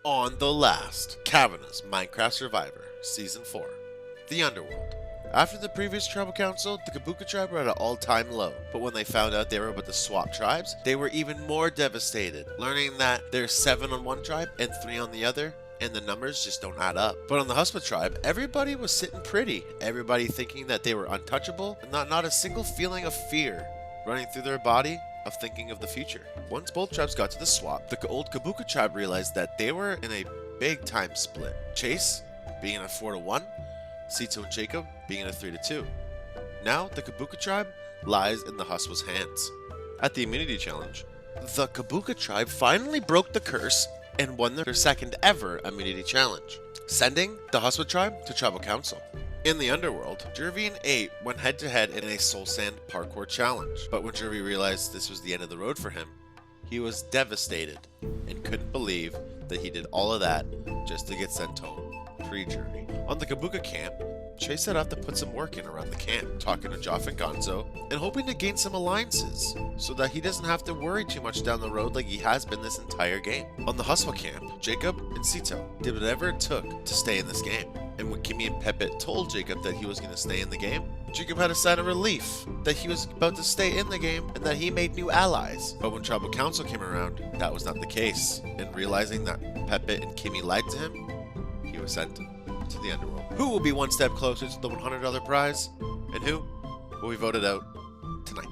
On the last Kavanah's Minecraft Survivor, Season 4, The Underworld. After the previous tribal council, the Kabuka tribe were at an all-time low, but when they found out they were about to swap tribes, they were even more devastated, learning that there's 7 on one tribe and 3 on the other, and the numbers just don't add up. But on the Huspa tribe, everybody was sitting pretty, everybody thinking that they were untouchable, and not a single feeling of fear running through their body of thinking of the future. Once both tribes got to the swap, the old Kabuka tribe realized that they were in a big time split. Chase being a 4-1, Sito and Jacob being a 3-2. Now the Kabuka tribe lies in the Huspa's hands. At the immunity challenge, the Kabuka tribe finally broke the curse and won their second ever immunity challenge, sending the Huspa tribe to tribal council. In the Underworld, Jervy and 8 went head-to-head in a Soul Sand parkour challenge, but when Jervy realized this was the end of the road for him, he was devastated and couldn't believe that he did all of that just to get sent home pre-journey. On the Kabuka camp, Chase set out to put some work in around the camp, talking to Joff and Gonzo, and hoping to gain some alliances, so that he doesn't have to worry too much down the road like he has been this entire game. On the Huspa camp, Jacob and Sito did whatever it took to stay in this game. And when Kimmy and Pepe told Jacob that he was going to stay in the game, Jacob had a sigh of relief that he was about to stay in the game and that he made new allies. But when Tribal Council came around, that was not the case. And realizing that Pepe and Kimmy lied to him, he was sent to the Underworld. Who will be one step closer to the $100 prize? And who will be voted out tonight?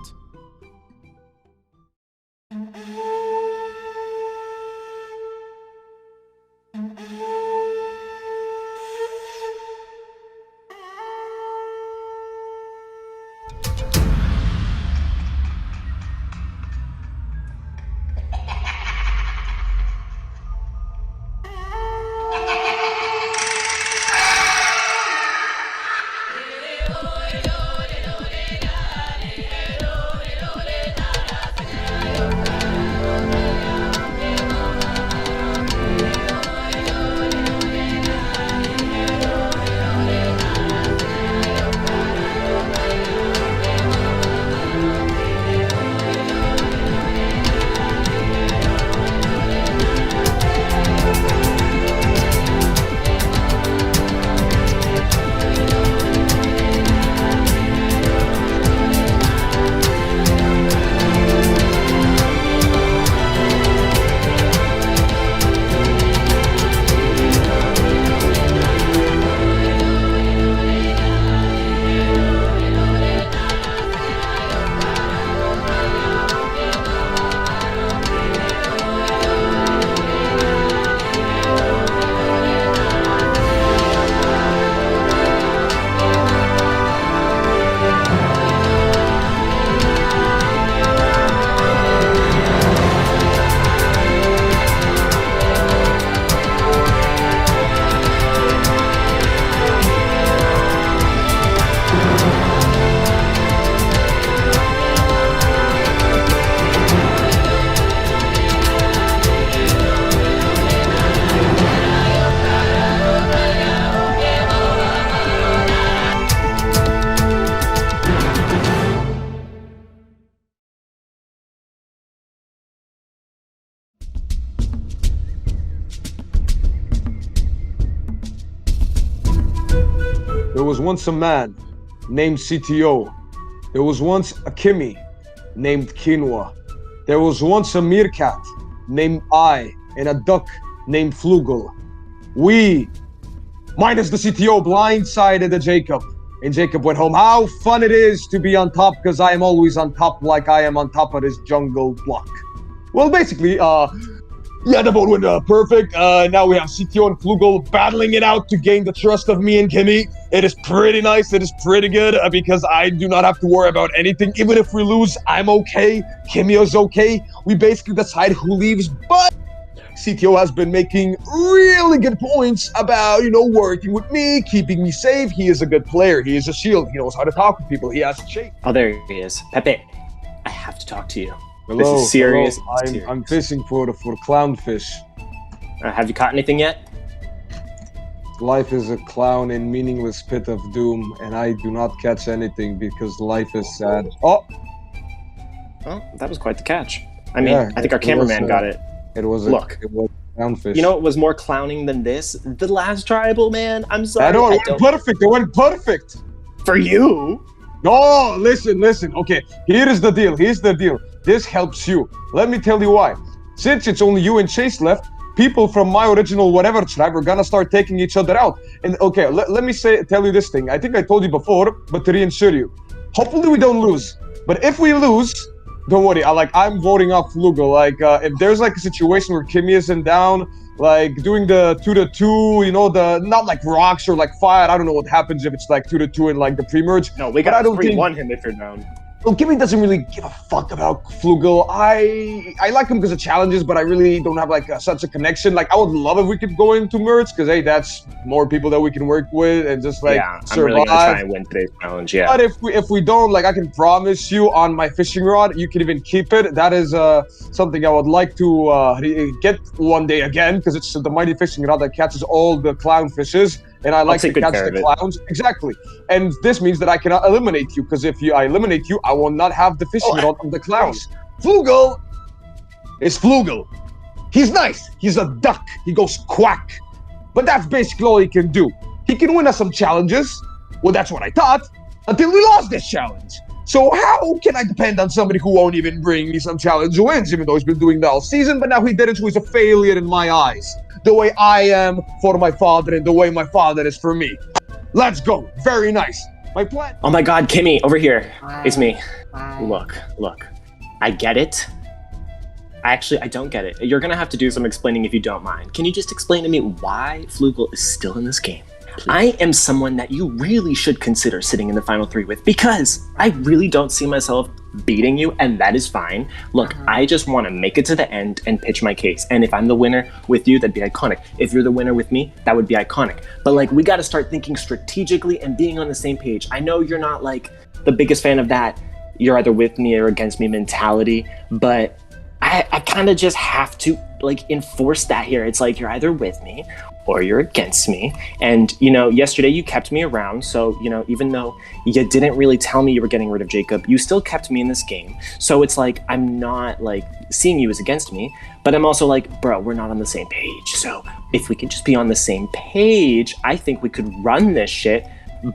There was once a man named CTO. There was once a Kimmy named Quinoa. There was once a meerkat named I and a duck named Flugel. We, minus the CTO, blindsided the Jacob. And Jacob went home. How fun it is to be on top, because I am always on top like I am on top of this jungle block. Well, basically, yeah, the vote went perfect. Now we have CTO and Flugel battling it out to gain the trust of me and Kimmy. It is pretty nice. It is pretty good because I do not have to worry about anything. Even if we lose, I'm okay. Kimmy is okay. We basically decide who leaves, but CTO has been making really good points about, working with me, keeping me safe. He is a good player. He is a shield. He knows how to talk with people. He has a shape. Oh, there he is. Pepe, I have to talk to you. Hello, this is serious. hello. Serious. I'm fishing for clownfish. Have you caught anything yet? Life is a clown and meaningless pit of doom, and I do not catch anything because life is sad. Oh, Well, that was quite the catch. I mean, I think our cameraman got it. It was Look. It was Clownfish. You know what was more clowning than this? The last tribal, man. I'm sorry. I know, it went perfect. It went perfect. For you? No, listen. Okay, here's the deal. This helps you. Let me tell you why. Since it's only you and Chase left, people from my original whatever tribe are gonna start taking each other out. And okay, let me tell you this thing. I think I told you before, but to reassure you, hopefully we don't lose. But if we lose, don't worry. I'm voting off Flugel. If there's like a situation where Kimmy isn't down, like doing the 2-2, you know, the not like rocks or like fire. I don't know what happens if it's like 2-2 in like the pre-merge. No, we got 3-1 him if you're down. Well, Kimmy doesn't really give a fuck about Flugel. I like him because of challenges, but I really don't have like such a connection. Like, I would love if we could go into merge, because hey, that's more people that we can work with and just like survive. I'm really gonna try and win today's challenge. Yeah. But if we don't, like, I can promise you on my fishing rod, you can even keep it. That is something I would like to get one day again, because it's the mighty fishing rod that catches all the clown fishes. And I like to catch the clowns. Exactly. And this means that I cannot eliminate you, because if I eliminate you, I will not have the fishing rod of the clowns. Flugel is Flugel. He's nice. He's a duck. He goes quack. But that's basically all he can do. He can win us some challenges. Well, that's what I thought, until we lost this challenge. So how can I depend on somebody who won't even bring me some challenge wins, even though he's been doing that all season, but now he did it, so he's a failure in my eyes. The way I am for my father and the way my father is for me. Let's go. Very nice. My plan. Oh my God, Kimmy, over here. Hi. It's me. Hi. Look. I get it. Actually, I don't get it. You're gonna have to do some explaining if you don't mind. Can you just explain to me why Flugel is still in this game? I am someone that you really should consider sitting in the final 3 with, because I really don't see myself beating you, and that is fine. Look, I just want to make it to the end and pitch my case. And if I'm the winner with you, that'd be iconic. If you're the winner with me, that would be iconic. But like, we got to start thinking strategically and being on the same page. I know you're not like the biggest fan of that you're either with me or against me mentality, but I kind of just have to like enforce that here. It's like, you're either with me or you're against me. And, you know, yesterday you kept me around. So, you know, even though you didn't really tell me you were getting rid of Jacob, you still kept me in this game. So it's like, I'm not like seeing you as against me, but I'm also like, bro, we're not on the same page. So if we can just be on the same page, I think we could run this shit.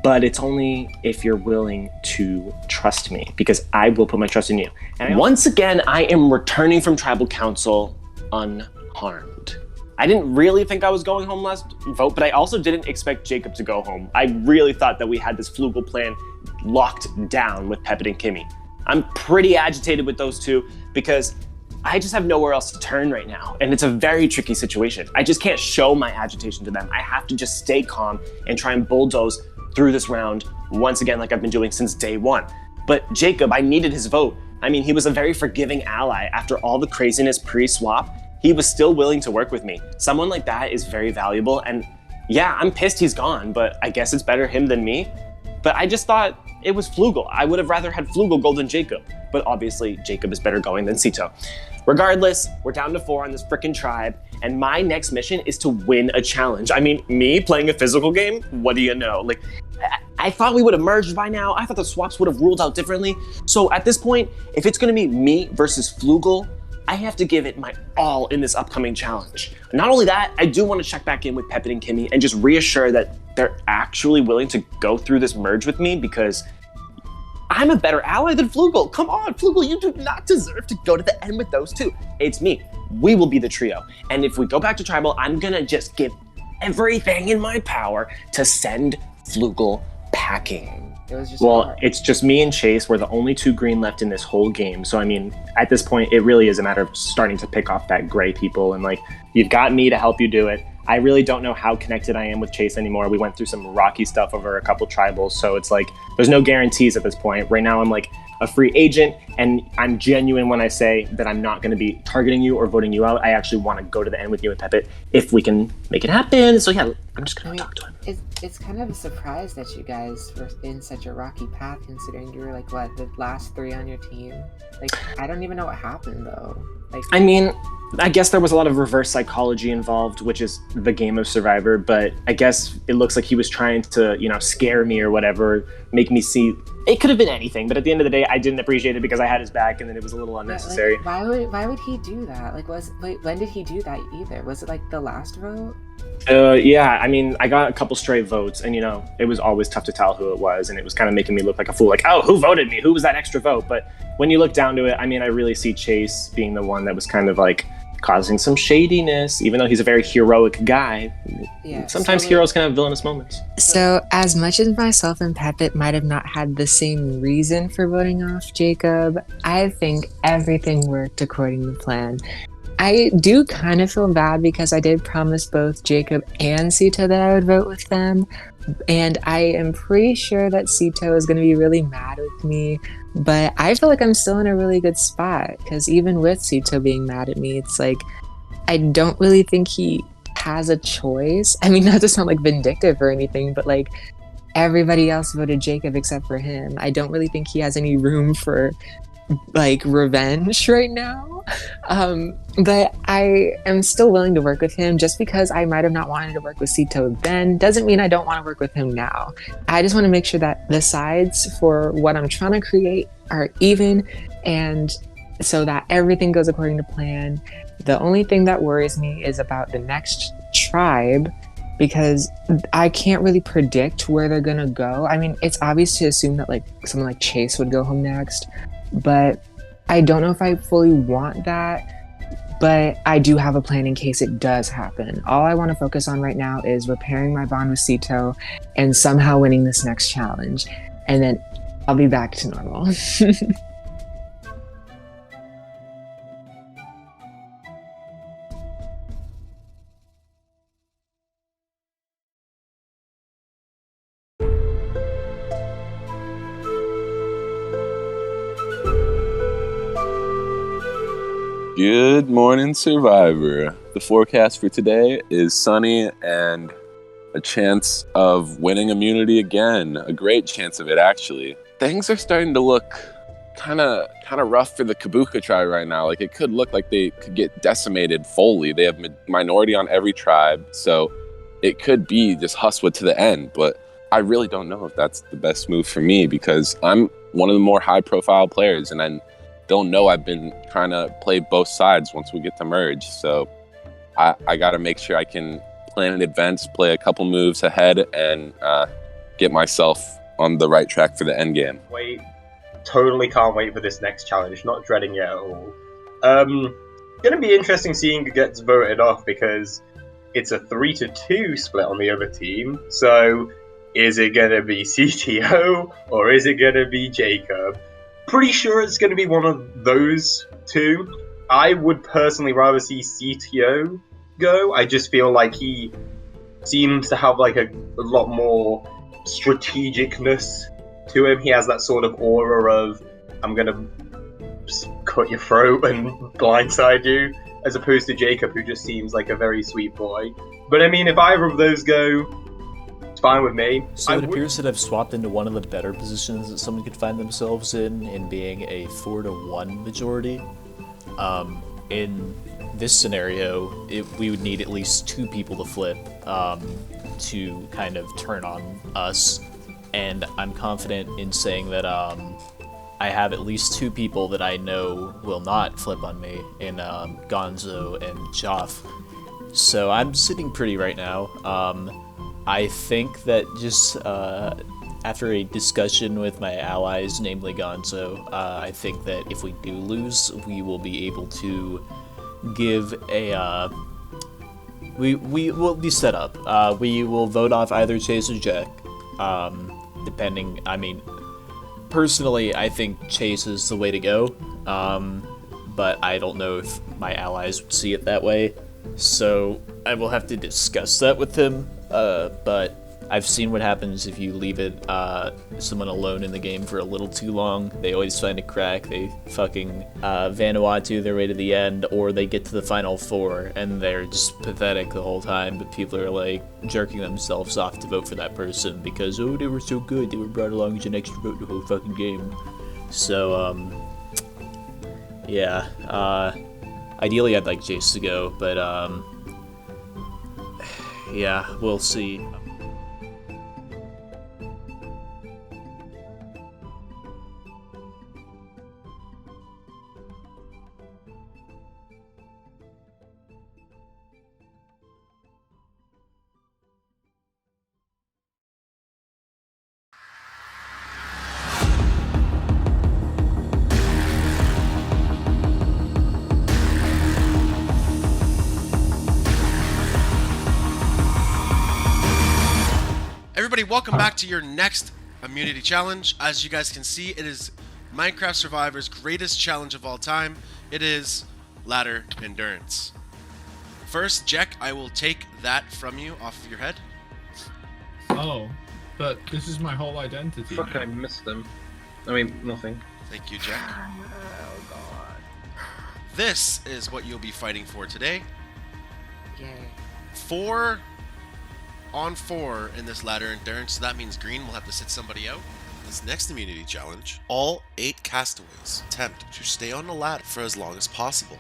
But it's only if you're willing to trust me, because I will put my trust in you. And once again, I am returning from Tribal Council unharmed. I didn't really think I was going home last vote, but I also didn't expect Jacob to go home. I really thought that we had this Flugel plan locked down with Pepit and Kimmy. I'm pretty agitated with those two because I just have nowhere else to turn right now. And it's a very tricky situation. I just can't show my agitation to them. I have to just stay calm and try and bulldoze through this round once again, like I've been doing since day one. But Jacob, I needed his vote. I mean, he was a very forgiving ally. After all the craziness pre-swap, he was still willing to work with me. Someone like that is very valuable. And yeah, I'm pissed he's gone, but I guess it's better him than me. But I just thought it was Flugel. I would have rather had Flugel go than Jacob. But obviously, Jacob is better going than Sito. Regardless, we're down to 4 on this frickin' tribe, and my next mission is to win a challenge. I mean, me playing a physical game? What do you know? Like, I thought we would have merged by now. I thought the swaps would have ruled out differently. So at this point, if it's gonna be me versus Flugel, I have to give it my all in this upcoming challenge. Not only that, I do want to check back in with Pepit and Kimmy and just reassure that they're actually willing to go through this merge with me, because I'm a better ally than Flugel. Come on, Flugel, you do not deserve to go to the end with those two. It's me. We will be the trio. And if we go back to Tribal, I'm gonna just give everything in my power to send Flugel packing. It's just me and Chase. We're the only 2 green left in this whole game. So, I mean, at this point, it really is a matter of starting to pick off that gray people. And, like, you've got me to help you do it. I really don't know how connected I am with Chase anymore. We went through some rocky stuff over a couple tribals. So it's like, there's no guarantees at this point. Right now, I'm like a free agent, and I'm genuine when I say that I'm not going to be targeting you or voting you out. I actually want to go to the end with you and Pepit if we can make it happen. So yeah, I'm just going to talk to him. It's kind of a surprise that you guys were in such a rocky path, considering you were like, what, the last 3 on your team? Like, I don't even know what happened though. Like, I mean, I guess there was a lot of reverse psychology involved, which is the game of Survivor, but I guess it looks like he was trying to, you know, scare me or whatever, make me see. It could have been anything, but at the end of the day, I didn't appreciate it because I had his back, and then it was a little unnecessary. Yeah, like, why would he do that? Like, when did he do that either? Was it like the last vote? Yeah, I mean, I got a couple stray votes, and it was always tough to tell who it was, and it was kind of making me look like a fool. Like, oh, who voted me? Who was that extra vote? But when you look down to it, I mean, I really see Chase being the one that was kind of like causing some shadiness, even though he's a very heroic guy. Yeah, sometimes heroes can have villainous moments. So as much as myself and Pepit might have not had the same reason for voting off Jacob, I think everything worked according to plan. I do kind of feel bad because I did promise both Jacob and Sito that I would vote with them, and I am pretty sure that Sito is going to be really mad with me, but I feel like I'm still in a really good spot because even with Sito being mad at me, it's like I don't really think he has a choice. I mean, not to sound like vindictive or anything, but like everybody else voted Jacob except for him. I don't really think he has any room for like revenge right now, but I am still willing to work with him. Just because I might have not wanted to work with Sito then doesn't mean I don't want to work with him now. I just want to make sure that the sides for what I'm trying to create are even, and so that everything goes according to plan. The only thing that worries me is about the next tribe, because I can't really predict where they're gonna go. I mean, it's obvious to assume that like someone like Chase would go home next, but I don't know if I fully want that, but I do have a plan in case it does happen. All I want to focus on right now is repairing my bond with Sito and somehow winning this next challenge, and then I'll be back to normal. Good morning, Survivor. The forecast for today is sunny and a chance of winning immunity again. A great chance of it, actually. Things are starting to look kind of rough for the Kabuka tribe right now. Like, it could look like they could get decimated fully. They have minority on every tribe, so it could be just Huswa to the end. But I really don't know if that's the best move for me because I'm one of the more high-profile players, and I don't know. I've been trying to play both sides once we get to merge, so I got to make sure I can plan in advance, play a couple moves ahead, and get myself on the right track for the end game. Totally can't wait for this next challenge. Not dreading it at all. Gonna be interesting seeing who gets voted off because it's a 3-2 split on the other team. So is it gonna be CTO or is it gonna be Jacob? Pretty sure it's going to be one of those two. I would personally rather see CTO go. I just feel like he seems to have like a lot more strategicness to him. He has that sort of aura of, I'm going to cut your throat and blindside you, as opposed to Jacob, who just seems like a very sweet boy. But I mean, if either of those go, it's fine with me. So it appears that I've swapped into one of the better positions that someone could find themselves in being a 4-1 majority. In this scenario, we would need at least 2 people to flip to kind of turn on us, and I'm confident in saying that I have at least 2 people that I know will not flip on me in Gonzo and Joff. So I'm sitting pretty right now. I think that just after a discussion with my allies, namely Gonzo, I think that if we do lose, we will be able to give a we will be set up. We will vote off either Chase or Jack, depending. I mean, personally, I think Chase is the way to go, but I don't know if my allies would see it that way. So I will have to discuss that with him. But I've seen what happens if you leave it someone alone in the game for a little too long. They always find a crack. They fucking Vanuatu their way to the end, or they get to the final 4 and they're just pathetic the whole time. But people are like jerking themselves off to vote for that person because they were so good. They were brought along as an extra vote the whole fucking game. So yeah. Ideally, I'd like Jace to go, but yeah, we'll see. everybody, welcome back to your next immunity challenge. As you guys can see, it is Minecraft Survivor's greatest challenge of all time. It is ladder endurance. First, Jack, I will take that from you off of your head. Oh, but this is my whole identity. Fuck, I missed them. I mean, nothing. Thank you, Jack. Oh, God. This is what you'll be fighting for today. Yay. 4 on 4 in this ladder endurance, so that means green will have to sit somebody out. This next immunity challenge, all 8 castaways attempt to stay on the ladder for as long as possible.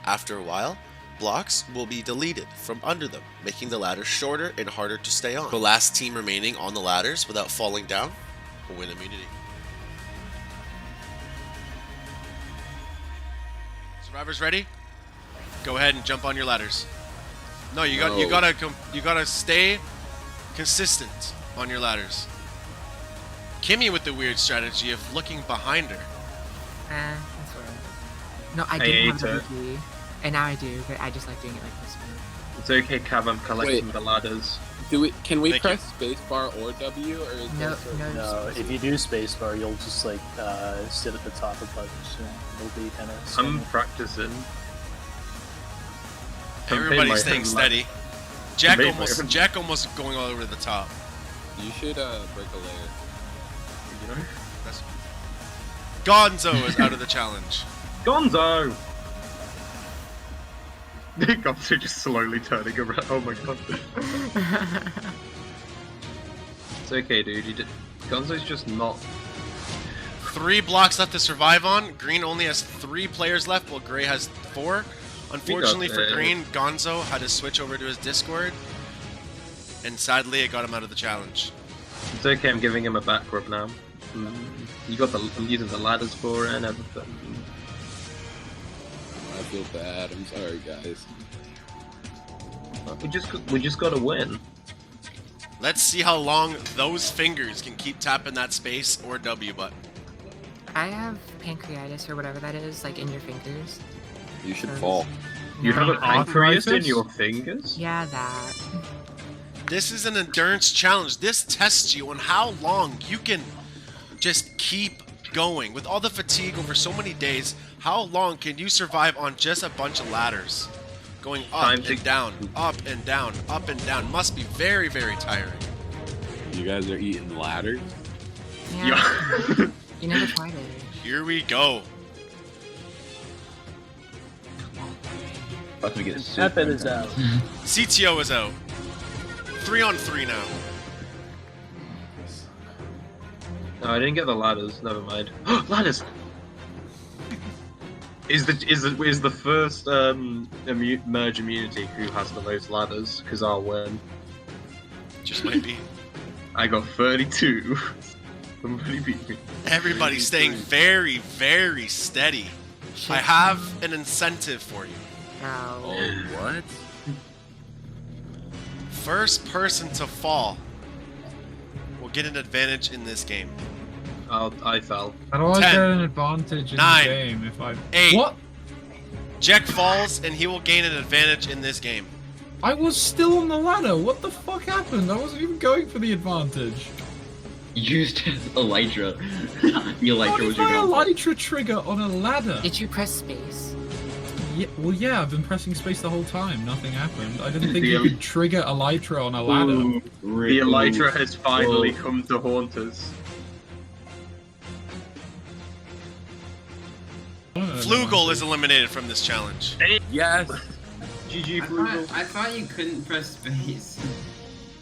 After a while, blocks will be deleted from under them, making the ladder shorter and harder to stay on. The last team remaining on the ladders without falling down will win immunity. Survivors ready? Go ahead and jump on your ladders. No, you gotta stay consistent on your ladders. Kimmy with the weird strategy of looking behind her. That's right. No, I didn't have the key, and now I do, but I just like doing it like this. It's okay, Cav, I'm collecting the ladders. Can we Thank press spacebar or W, or is No, there No, if you do spacebar, you'll just like sit at the top of buttons. It'll be kind of. I'm practicing. Everybody's staying steady. Jack almost going all over the top. You should break a layer. You know? That's... Gonzo is out of the challenge. Gonzo! Gonzo just slowly turning around. Oh my god. It's okay, dude. Gonzo's just not. 3 blocks left to survive on. Green only has 3 players left, while Gray has 4. Unfortunately for Green, Gonzo had to switch over to his Discord, and sadly it got him out of the challenge. It's okay, I'm giving him a back rub now. I'm using the ladders for it and everything. I feel bad. I'm sorry, guys. We just gotta win. Let's see how long those fingers can keep tapping that space or W button. I have pancreatitis or whatever that is, like in your fingers. You should fall. You have a pancreas in arthritis? your fingers? Yeah, that. This is an endurance challenge. This tests you on how long you can just keep going. With all the fatigue over so many days, how long can you survive on just a bunch of ladders? Going up and down, up and down, up and down. Must be very, very tiring. You guys are eating ladders? Yeah. You never tried it. Here we go. About to get Pepin is out. CTO is out. 3 on 3 now. No, I didn't get the ladders. Never mind. Ladders. Is the first merge immunity who has the most ladders? Because I'll win. Just might be. I got 32. Somebody beat me. Everybody's staying very, very steady. I have an incentive for you. No. Oh, what? First person to fall will get an advantage in this game. I fell. How do I 10, get an advantage in 9, the game if I... 8. What? Jack falls and he will gain an advantage in this game. I was still on the ladder. What the fuck happened? I wasn't even going for the advantage. Used Elytra. The Elytra How was did your my downfall. Elytra trigger on a ladder? Did you press space? Yeah, I've been pressing space the whole time. Nothing happened. I didn't think The you could trigger Elytra on a ladder. Ooh, The Elytra ooh. has finally Whoa. come to haunt us. Flugel is eliminated from this challenge. Yes! GG Flugel. I thought you couldn't press space.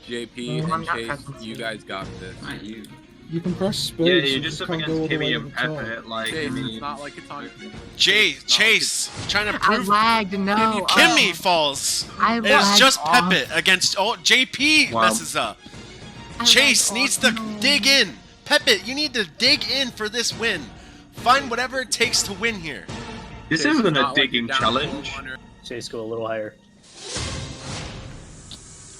JP I'm and not Chase, pressing you space. guys got this. Not you. You can press space. Yeah, you you're just up can't against go all the way Kimmy to and the top. Pepper. Like, Chase, I it's mean, not like it's on... Chase, trying to I prove lagged, no. Kimmy falls. I It's lagged just off. Pepe against JP Wow. messes up. I Chase lagged needs off. to No. dig in. Pepe, you need to dig in for this win. Find whatever it takes to win here. this Chase, isn't it's a not like digging you're down challenge. 400. Chase, go a little higher.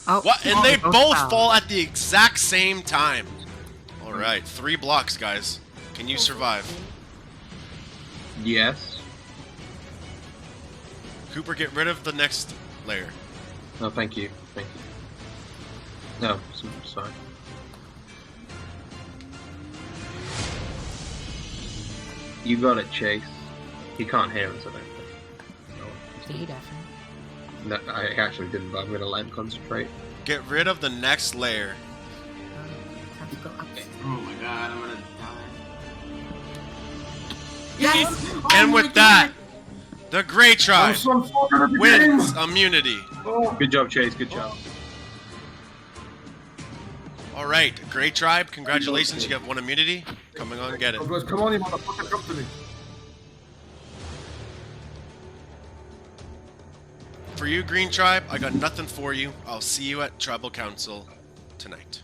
Oh, What? And oh, they both both fell. fall at the exact same time. All right, 3 blocks, guys. Can you survive? Yes. Cooper, get rid of the next layer. No, thank you. Thank you. No, it's fine. You got it, Chase. He can't hear us, I don't think. He definitely. No, I actually didn't, but I'm gonna let him concentrate. Get rid of the next layer. Time to go up. Oh my god, I'm gonna die. Yes! And with that, the Grey Tribe wins immunity. Good job, Chase. Good job. All right, Grey Tribe, congratulations, you have one immunity. Coming on, get it. Come on, you motherfucker, come to me. For you, Green Tribe, I got nothing for you. I'll see you at Tribal Council tonight.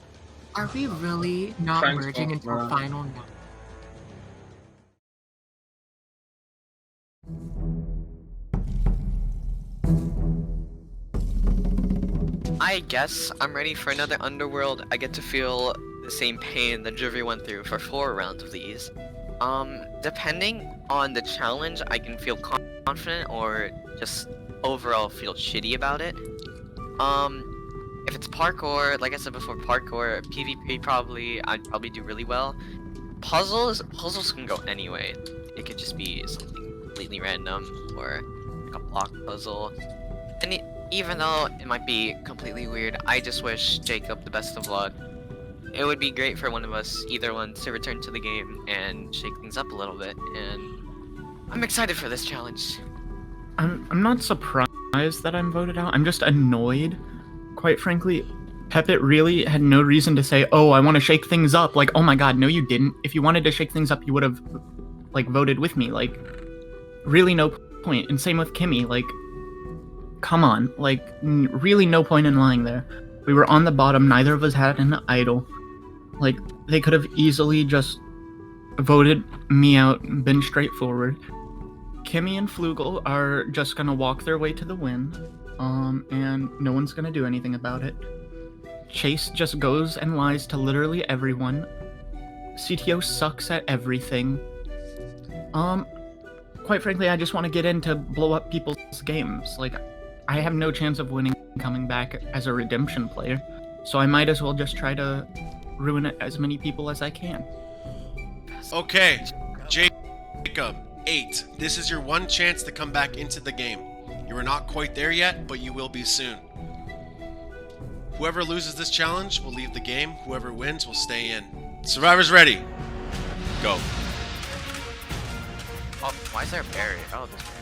Are we really not Thanks, merging into a Bob. final now? I guess I'm ready for another Underworld. I get to feel the same pain that Juvie went through for 4 rounds of these. Depending on the challenge, I can feel confident or just overall feel shitty about it. If it's parkour, like I said before, parkour, PvP I'd probably do really well. Puzzles can go anyway. It could just be something completely random or like a block puzzle. And even though it might be completely weird, I just wish Jacob the best of luck. It would be great for one of us, either one, to return to the game and shake things up a little bit, and I'm excited for this challenge. I'm not surprised that I'm voted out. I'm just annoyed. Quite frankly, Pepit really had no reason to say, oh, I want to shake things up. Like, oh my god, no you didn't. If you wanted to shake things up, you would have, like, voted with me. Like, really no point. And same with Kimmy, like, come on. Like, really no point in lying there. We were on the bottom, neither of us had an idol. Like, they could have easily just voted me out and been straightforward. Kimmy and Flugel are just gonna walk their way to the win, and no one's gonna do anything about it. Chase just goes and lies to literally everyone. CTO sucks at everything. Quite frankly, I just want to get in to blow up people's games. Like, I have no chance of winning coming back as a redemption player, so I might as well just try to ruin as many people as I can. Okay, Jacob, 8. This is your one chance to come back into the game. You are not quite there yet, but you will be soon. Whoever loses this challenge will leave the game. Whoever wins will stay in. Survivors ready. Go. Oh, why is there a barrier? Oh, this barrier.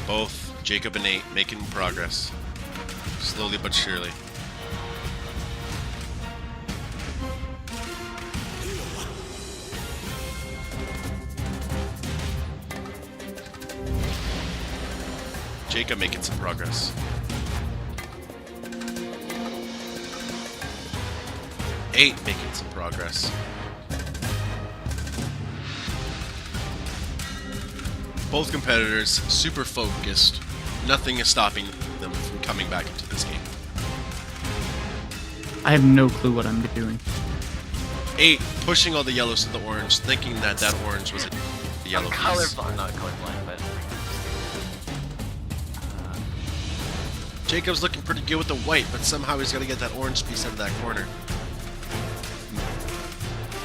Both Jacob and 8 making progress. Slowly but surely. Jacob making some progress. Eight making some progress. Both competitors super focused. Nothing is stopping them from coming back into this game. I have no clue what I'm doing. 8 pushing all the yellows to the orange, thinking that that orange was a yellow piece. Colorblind, not colorblind, but Jacob's looking pretty good with the white, but somehow he's got to get that orange piece out of that corner.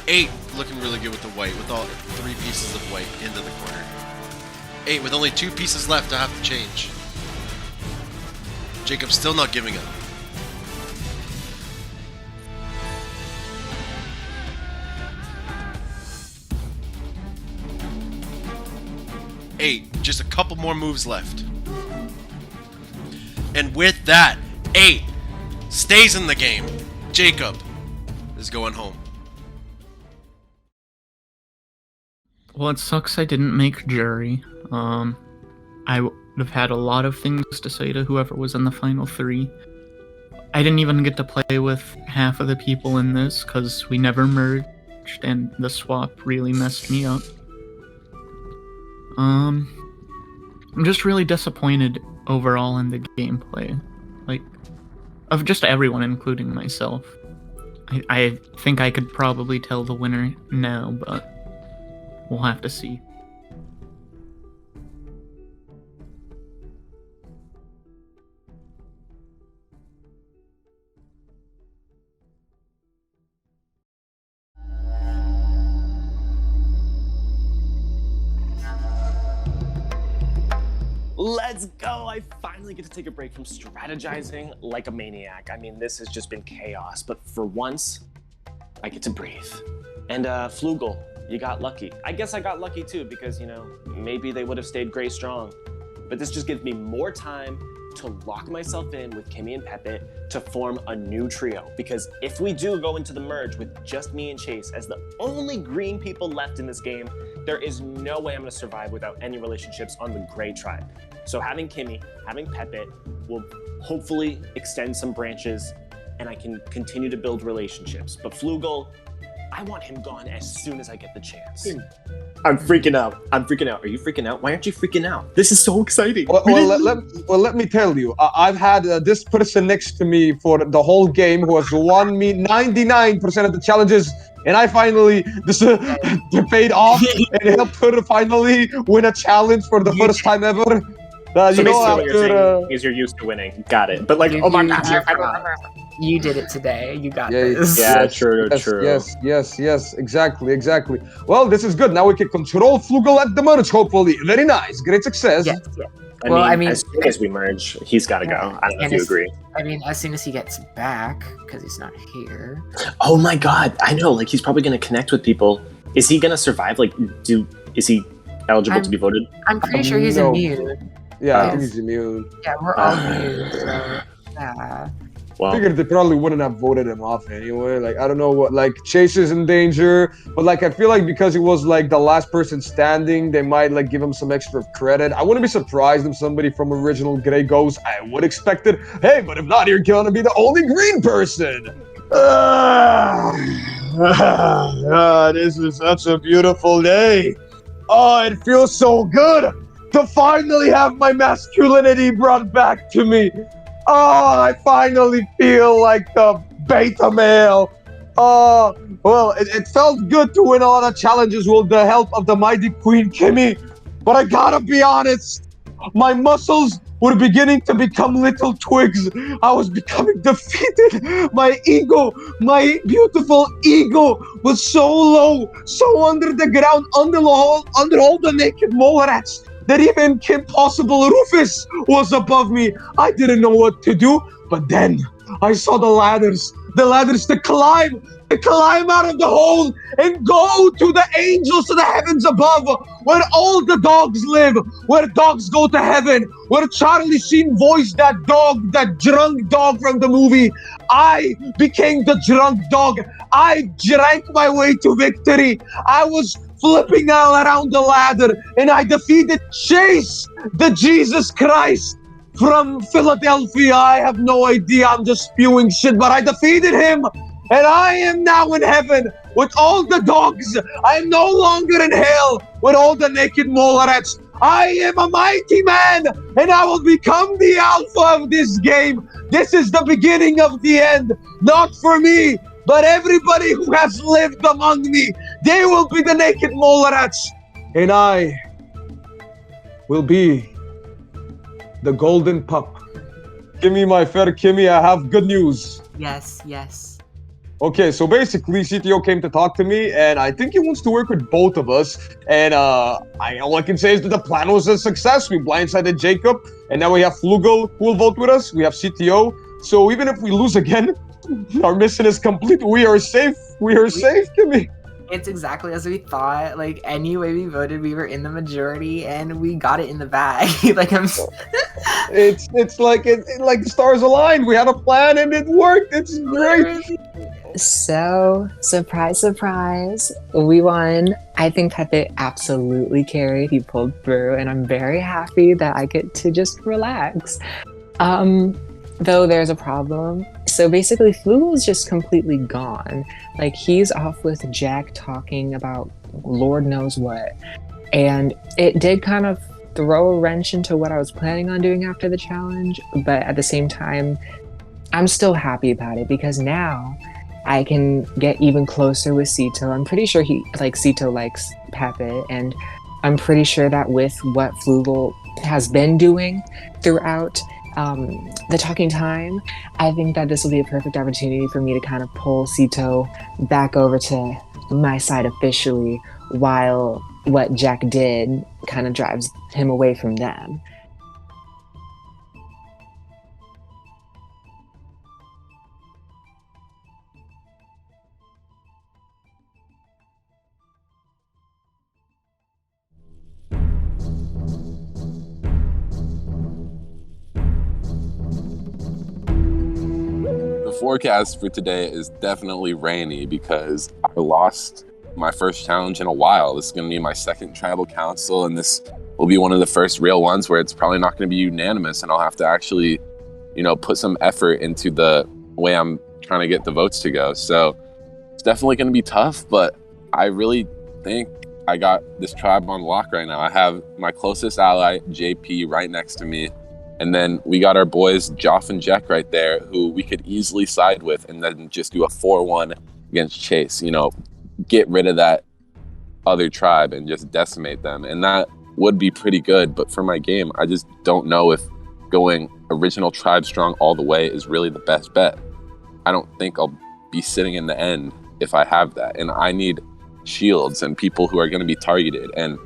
8 looking really good with the white, with all 3 pieces of white into the corner. 8 with only 2 pieces left to have to change. Jacob's still not giving up. Eight, just a couple more moves left. And with that, 8 stays in the game. Jacob is going home. Well, it sucks I didn't make jury. I would have had a lot of things to say to whoever was in the final 3. I didn't even get to play with half of the people in this because we never merged and the swap really messed me up. I'm just really disappointed overall in the gameplay. Like, of just everyone, including myself. I think I could probably tell the winner now, but we'll have to see. Let's go! I finally get to take a break from strategizing like a maniac. I mean, this has just been chaos, but for once, I get to breathe. And Flugel, you got lucky. I guess I got lucky too, because, maybe they would have stayed Gray strong. But this just gives me more time to lock myself in with Kimmy and Pepe to form a new trio. Because if we do go into the merge with just me and Chase as the only green people left in this game, there is no way I'm going to survive without any relationships on the Gray tribe. So having Kimmy, having Pepe will hopefully extend some branches and I can continue to build relationships. But Flugel, I want him gone as soon as I get the chance. I'm freaking out. Are you freaking out? Why aren't you freaking out? This is so exciting. Let me tell you, I've had this person next to me for the whole game who has won me 99% of the challenges, and I finally paid off and helped her to finally win a challenge for the first time ever. So basically what you're saying is you're used to winning. Got it. But oh my God. You did it today. You got this. Yeah, true. Yes, exactly. Well, this is good. Now we can control Flugel at the merge, hopefully. Very nice. Great success. Yes. I mean, as soon as we merge, he's got to go. I don't know if you agree. I mean, as soon as he gets back, because he's not here. Oh my God. I know. Like, he's probably going to connect with people. Is he going to survive? Like, is he eligible to be voted? I'm pretty sure he's immune. Yeah, I think he's immune. Yeah, we're all immune. So, yeah. I figured they probably wouldn't have voted him off anyway. Like, I don't know what, like, Chase is in danger, but, like, I feel like because he was, like, the last person standing, they might, like, give him some extra credit. I wouldn't be surprised if somebody from Original Grey goes. I would expect it. Hey, but if not, you're gonna be the only green person. This is such a beautiful day. Oh, it feels so good to finally have my masculinity brought back to me. Oh, I finally feel like the beta male. Oh, well, it felt good to win a lot of challenges with the help of the mighty Queen Kimmy. But I gotta be honest, my muscles were beginning to become little twigs. I was becoming defeated. My ego, my beautiful ego was so low, so under the ground, under all the naked mole rats, that even Impossible Rufus was above me. I didn't know what to do, but then I saw the ladders to climb out of the hole and go to the angels to the heavens above, where all the dogs live, where dogs go to heaven, where Charlie Sheen voiced that dog, that drunk dog from the movie. I became the drunk dog. I drank my way to victory. I was flipping all around the ladder, and I defeated Chase, the Jesus Christ from Philadelphia. I have no idea, I'm just spewing shit, but I defeated him, and I am now in heaven with all the dogs. I'm no longer in hell with all the naked mole rats. I am a mighty man, and I will become the alpha of this game. This is the beginning of the end, not for me, but everybody who has lived among me. They will be the naked mole rats, and I will be the golden pup. Kimmy, my fair Kimmy, I have good news. Yes. Okay, so basically, CTO came to talk to me, and I think he wants to work with both of us. And all I can say is that the plan was a success. We blindsided Jacob, and now we have Flugel who will vote with us. We have CTO. So even if we lose again, our mission is complete. We are safe. Kimmy. It's exactly as we thought. Like, any way we voted, we were in the majority, and we got it in the bag. It's like the stars aligned. We had a plan, and it worked. It's great. So, surprise, we won. I think Pepe absolutely carried. He pulled through, and I'm very happy that I get to just relax. Though there's a problem. So basically, Flugel's just completely gone. Like, he's off with Jack talking about Lord knows what. And it did kind of throw a wrench into what I was planning on doing after the challenge. But at the same time, I'm still happy about it because now I can get even closer with Cito. I'm pretty sure Cito likes Pepe, and I'm pretty sure that with what Flugel has been doing throughout the talking time, I think that this will be a perfect opportunity for me to kind of pull Cito back over to my side officially, while what Jack did kind of drives him away from them. forecast for today is definitely rainy because I lost my first challenge in a while. This is going to be my second tribal council, and this will be one of the first real ones where it's probably not going to be unanimous, and I'll have to actually, put some effort into the way I'm trying to get the votes to go. So it's definitely going to be tough, but I really think I got this tribe on lock right now. I have my closest ally, JP, right next to me. And then we got our boys, Joff and Jack, right there, who we could easily side with and then just do a 4-1 against Chase. Get rid of that other tribe and just decimate them. And that would be pretty good. But for my game, I just don't know if going original tribe strong all the way is really the best bet. I don't think I'll be sitting in the end if I have that. And I need shields and people who are going to be targeted. And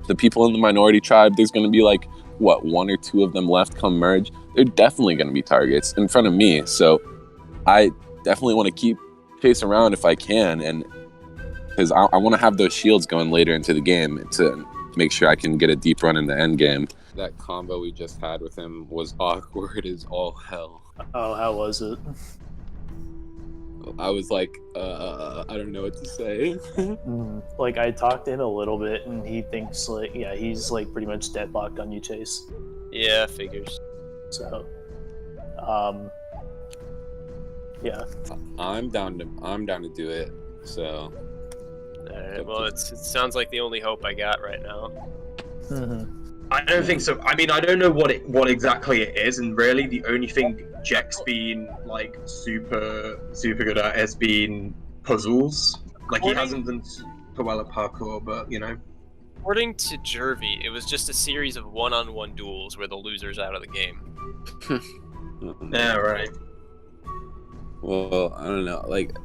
the people in the minority tribe, there's going to be like, one or two of them left come merge. They're definitely going to be targets in front of me. So I definitely want to keep Chase around if I can. And because I want to have those shields going later into the game to make sure I can get a deep run in the end game. That combo we just had with him was awkward as all hell. Oh, how was it? I was like, I don't know what to say. Like, I talked to him a little bit, and he thinks, like, yeah, he's, like, pretty much deadlocked on you, Chase. Yeah, figures. So, yeah. I'm down to do it, so... Alright, well, it sounds like the only hope I got right now. I don't think so. I mean, I don't know what exactly it is, and really the only thing Jack's been like super good at has been puzzles. Like he hasn't done super well at parkour, but According to Jervy, it was just a series of one-on-one duels where the loser's out of the game. Yeah, right. Well, I don't know. Like,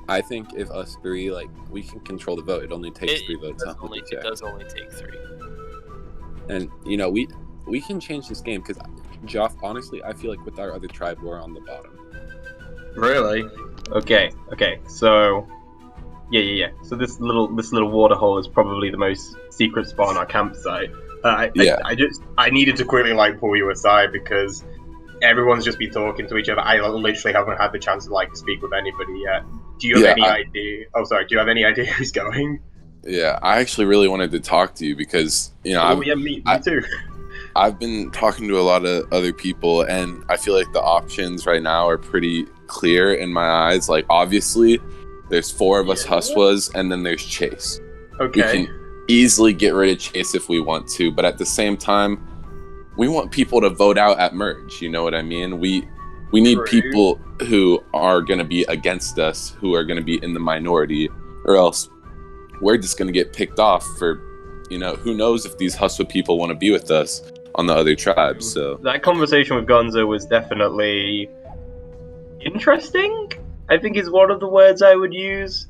I think if us three, like, we can control the vote. It only takes 3 votes. It does only take 3. And we can change this game because, Joff, honestly, I feel like with our other tribe, we're on the bottom. Really? Okay. So, yeah. So this little water hole is probably the most secret spot on our campsite. I needed to quickly pull you aside because everyone's just been talking to each other. I literally haven't had the chance to speak with anybody yet. Do you have any idea? Oh, sorry. Do you have any idea who's going? Yeah, I actually really wanted to talk to you because, me too. I've been talking to a lot of other people, and I feel like the options right now are pretty clear in my eyes. Like, obviously, there's 4 of us Huswas, and then there's Chase. Okay. We can easily get rid of Chase if we want to, but at the same time, we want people to vote out at merge. You know what I mean? We need people who are going to be against us, who are going to be in the minority, or else we're just going to get picked off for, who knows if these Huswa people want to be with us on the other tribes. So that conversation with Gonzo was definitely interesting, I think is one of the words I would use.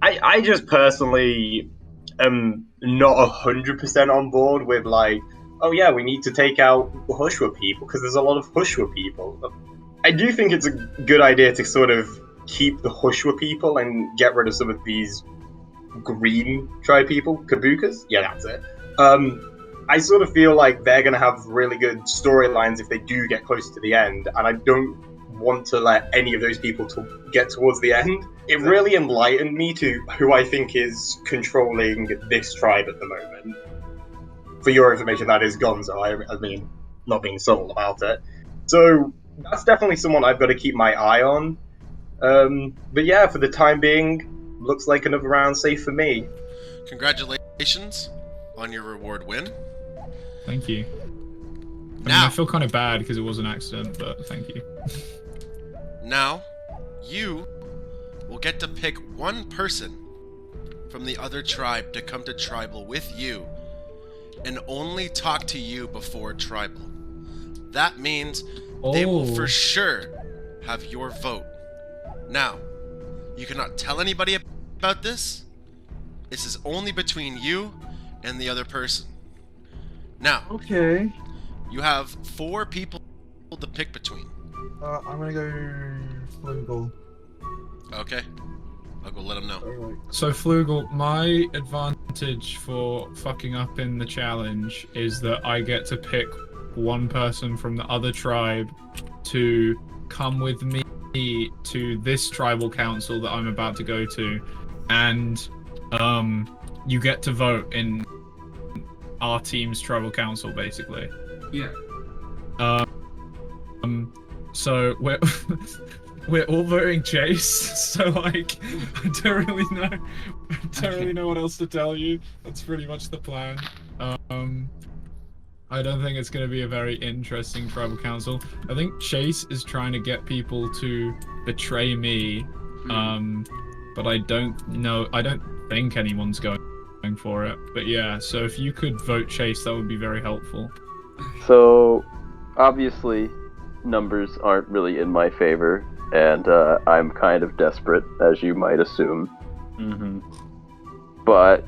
I just personally am not 100% on board with oh yeah, we need to take out Hushwa people because there's a lot of Hushwa people. I do think it's a good idea to sort of keep the Hushwa people and get rid of some of these green tribe people, Kabukas. Yeah, that's it. I sort of feel like they're going to have really good storylines if they do get close to the end, and I don't want to let any of those people get towards the end. It really enlightened me to who I think is controlling this tribe at the moment. For your information, that is Gonzo. I mean, not being subtle about it. So that's definitely someone I've got to keep my eye on. But yeah, for the time being, looks like another round safe for me. Congratulations on your reward win. Thank you. I feel kind of bad because it was an accident, but thank you. Now, you will get to pick one person from the other tribe to come to Tribal with you and only talk to you before Tribal. That means they will for sure have your vote. Now, you cannot tell anybody about this. This is only between you and the other person. Now, okay. You have 4 people to pick between. I'm gonna go Flugel. Okay. I'll go let him know. So Flugel, my advantage for fucking up in the challenge is that I get to pick one person from the other tribe to come with me to this tribal council that I'm about to go to, and you get to vote in our team's tribal council, basically. Yeah. So we're we're all voting Chase. So like, I don't really know what else to tell you. That's pretty much the plan. I don't think it's going to be a very interesting tribal council. I think Chase is trying to get people to betray me, but I don't think anyone's going for it. But yeah, so if you could vote Chase, that would be very helpful. So, obviously, numbers aren't really in my favor, and I'm kind of desperate, as you might assume. Mm-hmm. But,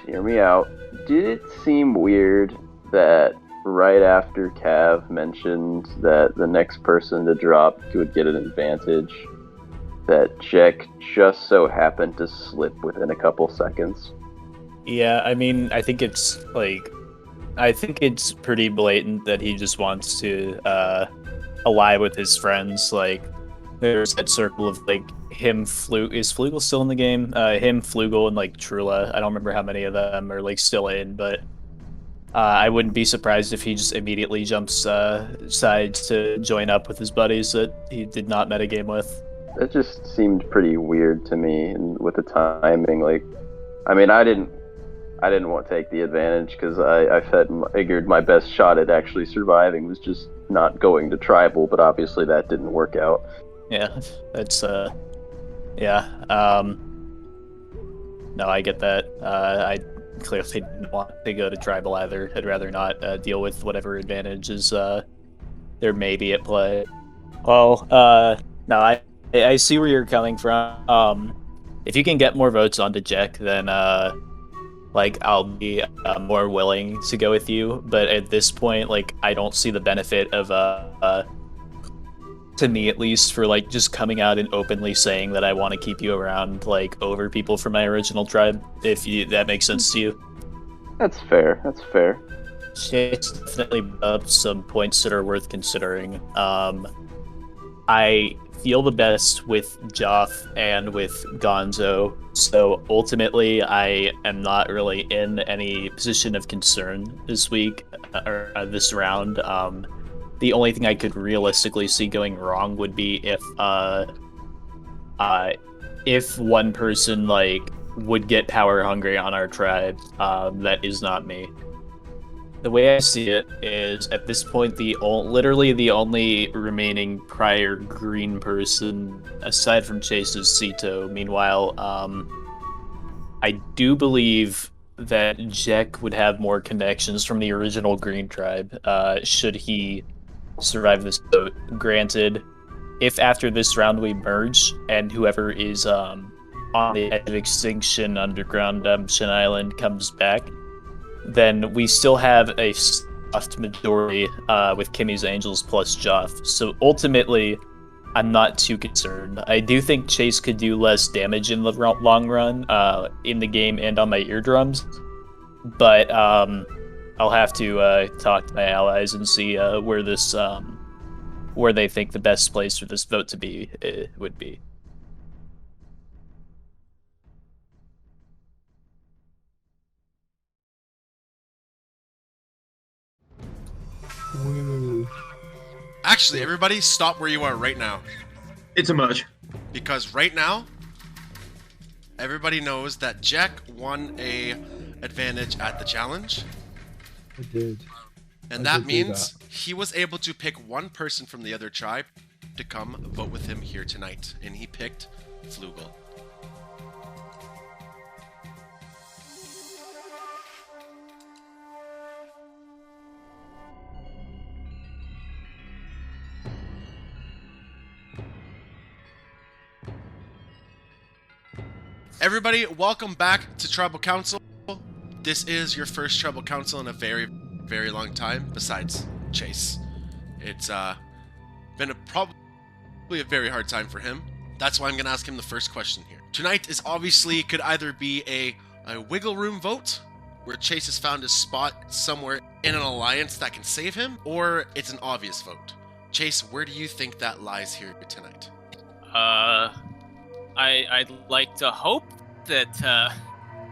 hear me out. Did it seem weird that right after Cav mentioned that the next person to drop would get an advantage, that Jack just so happened to slip within a couple seconds? Yeah, I mean, I think it's pretty blatant that he just wants to ally with his friends. Like, there's that circle of like him, is Flugel still in the game? Him, Flugel, and like Trula. I don't remember how many of them are like still in, but I wouldn't be surprised if he just immediately jumps sides to join up with his buddies that he did not metagame with. It just seemed pretty weird to me, and with the timing, like, I mean, I didn't want to take the advantage because I figured my best shot at actually surviving was just not going to tribal, but obviously that didn't work out. Yeah, that's yeah. No, I get that. I clearly didn't want to go to tribal either. I'd rather not deal with whatever advantages there may be at play. Well, no, I see where you're coming from. If you can get more votes onto Jack, then like I'll be more willing to go with you. But at this point, like I don't see the benefit of to me at least, for like just coming out and openly saying that I want to keep you around like over people from my original tribe, if that makes sense to you. That's fair. It's definitely up some points that are worth considering. I feel the best with Joff and with Gonzo, so ultimately I am not really in any position of concern this week or this round. The only thing I could realistically see going wrong would be if one person like would get power hungry on our tribe. That is not me. The way I see it is, at this point, literally the only remaining prior green person, aside from Chase, is Sito. Meanwhile, I do believe that Jack would have more connections from the original green tribe, should he survive this vote. Granted, if after this round we merge, and whoever is on the edge of extinction underground Shin Island comes back, then we still have a soft majority with Kimmy's Angels plus Joff. So ultimately, I'm not too concerned. I do think Chase could do less damage in the long run, in the game and on my eardrums. But I'll have to talk to my allies and see where they think the best place for this vote to be would be. Actually, everybody stop where you are right now. It's a merge. Because right now, everybody knows that Jack won a advantage at the challenge. I did. And that means he was able to pick one person from the other tribe to come vote with him here tonight. And he picked Flugel. Everybody, welcome back to Tribal Council. This is your first Tribal Council in a very, very long time, besides Chase. It's been probably a very hard time for him. That's why I'm going to ask him the first question here. Tonight is obviously could either be a wiggle room vote, where Chase has found his spot somewhere in an alliance that can save him, or it's an obvious vote. Chase, where do you think that lies here tonight? I'd like to hope that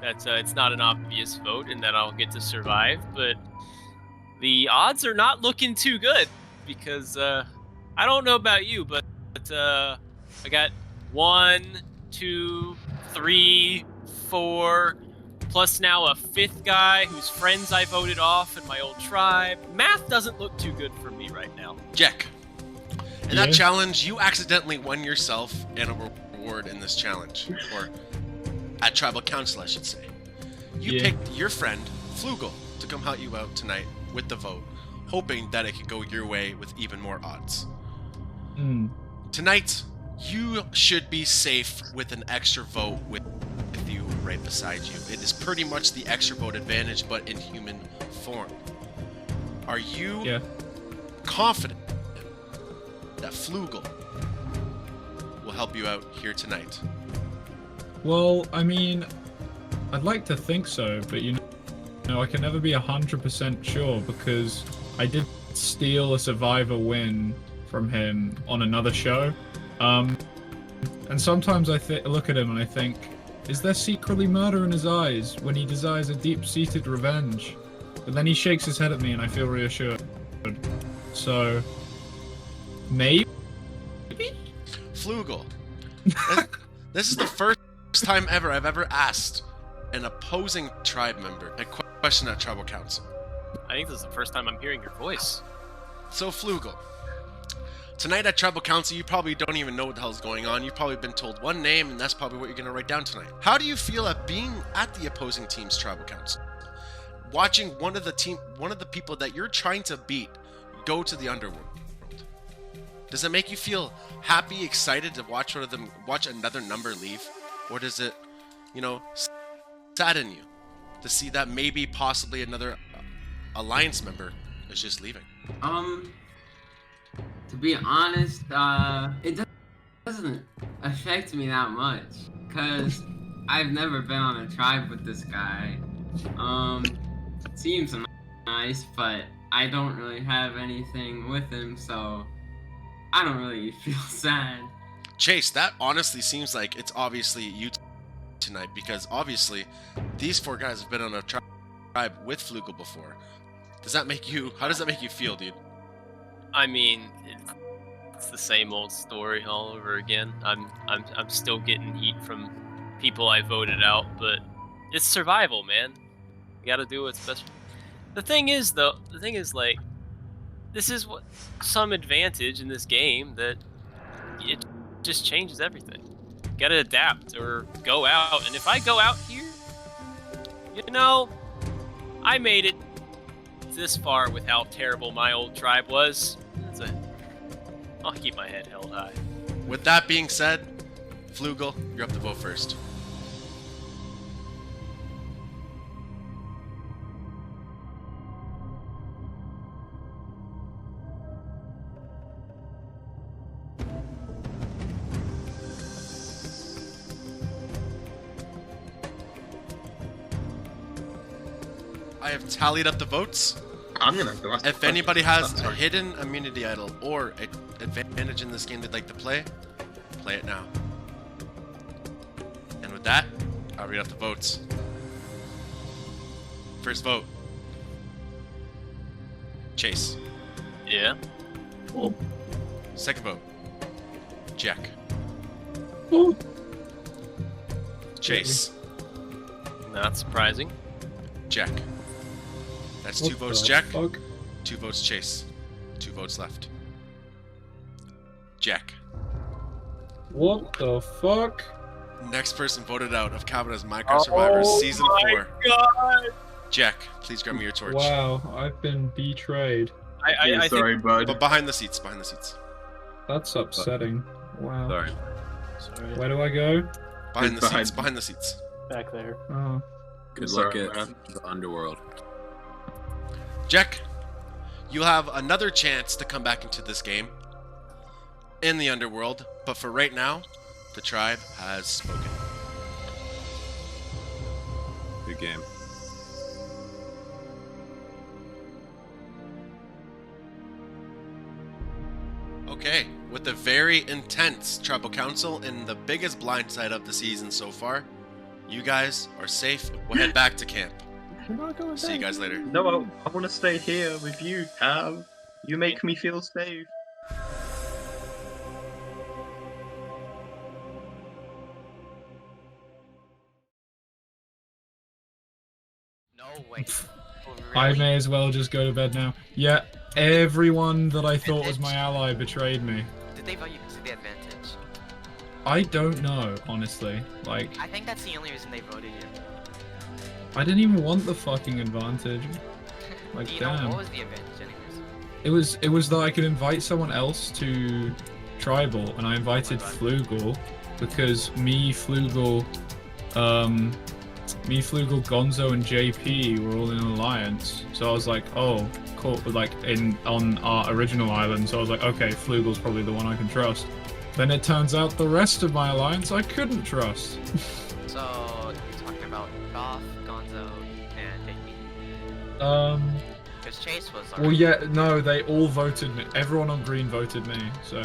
it's not an obvious vote and that I'll get to survive, but the odds are not looking too good because I don't know about you, but I got 1, 2, 3, 4, plus now a 5th guy whose friends I voted off in my old tribe. Math doesn't look too good for me right now. Jack, in that challenge, you accidentally won yourself and a reward in this challenge, or at Tribal Council, I should say. You picked your friend, Flugel, to come help you out tonight with the vote, hoping that it could go your way with even more odds. Tonight, you should be safe with an extra vote with you right beside you. It is pretty much the extra vote advantage, but in human form. Are you confident that Flugel will help you out here tonight? Well, I mean, I'd like to think so, but you know, I can never be 100% sure because I did steal a survivor win from him on another show. And sometimes I look at him and I think, is there secretly murder in his eyes when he desires a deep-seated revenge? But then he shakes his head at me and I feel reassured. So, maybe? Flugel, this is the first time ever I've ever asked an opposing tribe member a question at Tribal Council. I think this is the first time I'm hearing your voice. So, Flugel, tonight at Tribal Council, you probably don't even know what the hell's going on. You've probably been told one name, and that's probably what you're going to write down tonight. How do you feel at being at the opposing team's Tribal Council? Watching one of the people that you're trying to beat go to the Underworld. Does it make you feel happy, excited to watch another number leave? Or does it, sadden you to see that maybe possibly another Alliance member is just leaving? To be honest, it doesn't affect me that much, because I've never been on a tribe with this guy. Seems nice, but I don't really have anything with him, so I don't really feel sad. Chase, that honestly seems like it's obviously you tonight, because obviously these 4 guys have been on a tribe with Flugel before. How does that make you feel, dude? I mean, it's the same old story all over again. I'm still getting heat from people I voted out, but it's survival, man. You gotta do what's best. The thing is, like, this is what some advantage in this game that it just changes everything. You gotta adapt or go out, and if I go out here, I made it this far with how terrible my old tribe was. I'll keep my head held high. With that being said, Flugel, you're up to vote first. I have tallied up the votes. I'm gonna have to ask. If anybody has a hidden immunity idol or an advantage in this game they'd like to play it now. And with that, I'll read out the votes. First vote. Chase. Yeah. Cool. Second vote. Jack. Cool. Chase. Not surprising. Jack. That's 2 votes, Jack. 2 votes, Chase. 2 votes left. Jack. What the fuck? Next person voted out of Kavanah's Minecraft Survivors Season 4. God. Jack, please grab me your torch. Wow, I've been betrayed. I sorry, think... bud. But behind the seats. That's upsetting. Wow. Sorry. Where do I go? Behind the seats. Back there. Oh. Good luck at the Underworld. Jack, you'll have another chance to come back into this game in the Underworld, but for right now, the tribe has spoken. Good game. Okay, with the very intense tribal council and the biggest blindside of the season so far, you guys are safe. We'll head back to camp. See you guys later. No, I want to stay here with you, Cav. You make me feel safe. No way. I may as well just go to bed now. Yeah, everyone that I thought was my ally betrayed me. Did they vote you because of the advantage? I don't know, honestly. Like, I think that's the only reason they voted you. I didn't even want the fucking advantage. Like, Do you know damn. what was the advantage, anyways? It was that I could invite someone else to tribal, and I invited Flugel because me, Flugel, Gonzo, and JP were all in an alliance. So I was like, oh, cool. Like on our original island. So I was like, okay, Flugel's probably the one I can trust. Then it turns out the rest of my alliance I couldn't trust. So you're talking about Goth, Gonzo, and JP. Because Chase was. Well, yeah, no, they all voted me. Everyone on green voted me. So.